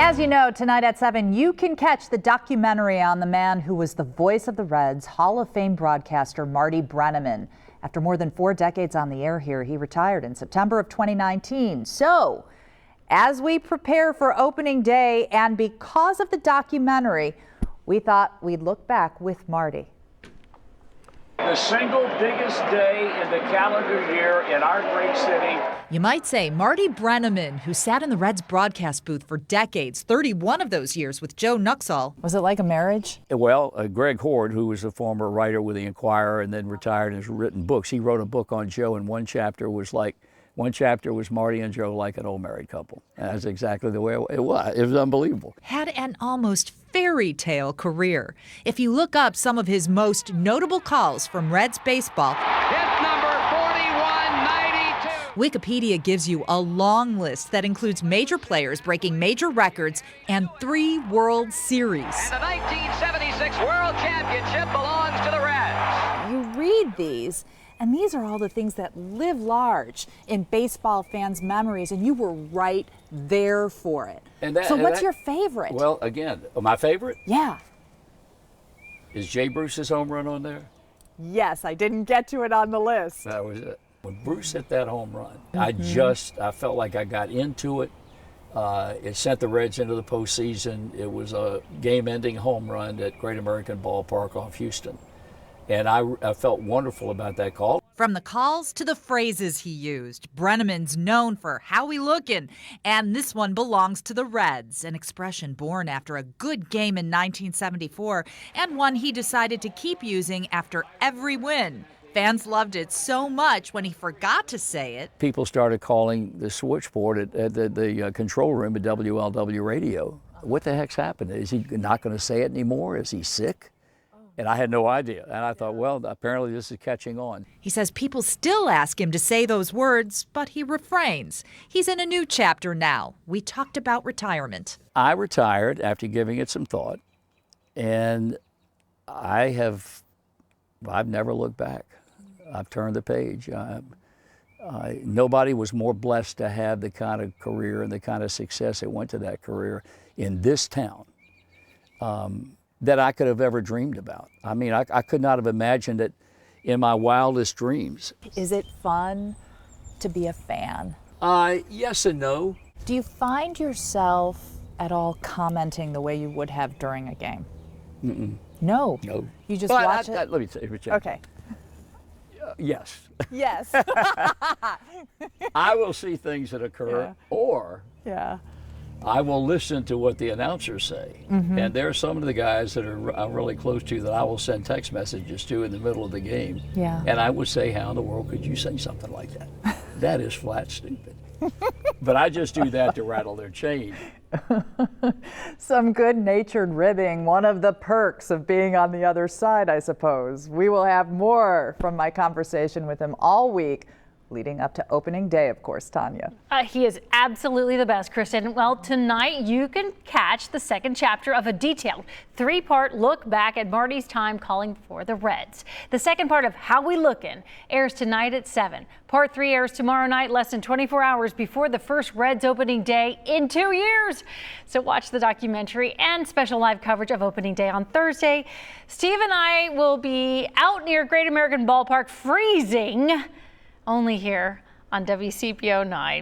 As you know, tonight at 7, you can catch the documentary on the man who was the voice of the Reds, Hall of Fame broadcaster Marty Brennaman. After more than 4 decades on the air here, he retired in September of 2019. So, as we prepare for opening day and because of the documentary, we thought we'd look back with Marty. The single biggest day in the calendar year in our great city. You might say Marty Brennaman, who sat in the Reds broadcast booth for decades, 31 of those years with Joe Nuxhall. Was it like a marriage? Well, Greg Hord, who was a former writer with the Inquirer and then retired and has written books, he wrote a book on Joe, and one chapter was Marty and Joe like an old married couple. And that's exactly the way it was. It was unbelievable. Had an almost fairy tale career. If you look up some of his most notable calls from Reds baseball, hit number 4192. Wikipedia gives you a long list that includes major players breaking major records and 3 World Series. And the 1976 World Championship belongs to the Reds. You read these, and these are all the things that live large in baseball fans' memories, and you were right there for it. So what's your favorite? Well, again, my favorite? Yeah. Is Jay Bruce's home run on there? Yes, I didn't get to it on the list. That was it. When Bruce hit that home run, I felt like I got into it. It sent the Reds into the postseason. It was a game-ending home run at Great American Ballpark off Houston. And I felt wonderful about that call. From the calls to the phrases he used, Brennaman's known for "how we lookin'," and this one belongs to the Reds, an expression born after a good game in 1974 and one he decided to keep using after every win. Fans loved it so much when he forgot to say it. People started calling the switchboard at the control room at WLW Radio. What the heck's happened? Is he not going to say it anymore? Is he sick? And I had no idea. And I thought, well, apparently this is catching on. He says people still ask him to say those words, but he refrains. He's in a new chapter now. We talked about retirement. I retired after giving it some thought, and I've never looked back. I've turned the page. Nobody was more blessed to have the kind of career and the kind of success that went to that career in this town that I could have ever dreamed about. I mean, I could not have imagined it in my wildest dreams. Is it fun to be a fan? Yes and no. Do you find yourself at all commenting the way you would have during a game? Mm-mm. No. No. You just watch it? Let me say it. Okay. Yes. Yes. I will see things that occur, or I will listen to what the announcers say. And there are some of the guys that I'm really close to that I will send text messages to in the middle of the game. Yeah. And I would say, how in the world could you say something like that? That is flat stupid. But I just do that to rattle their chain. Some good-natured ribbing, one of the perks of being on the other side, I suppose. We will have more from my conversation with him all week, leading up to opening day, of course, Tanya. He is absolutely the best, Kristen. Well, tonight you can catch the second chapter of a detailed 3-part look back at Marty's time calling for the Reds. The second part of How We Lookin' airs tonight at 7. Part 3 airs tomorrow night, less than 24 hours before the first Reds opening day in 2 years. So watch the documentary and special live coverage of opening day on Thursday. Steve and I will be out near Great American Ballpark freezing, only here on WCPO 9.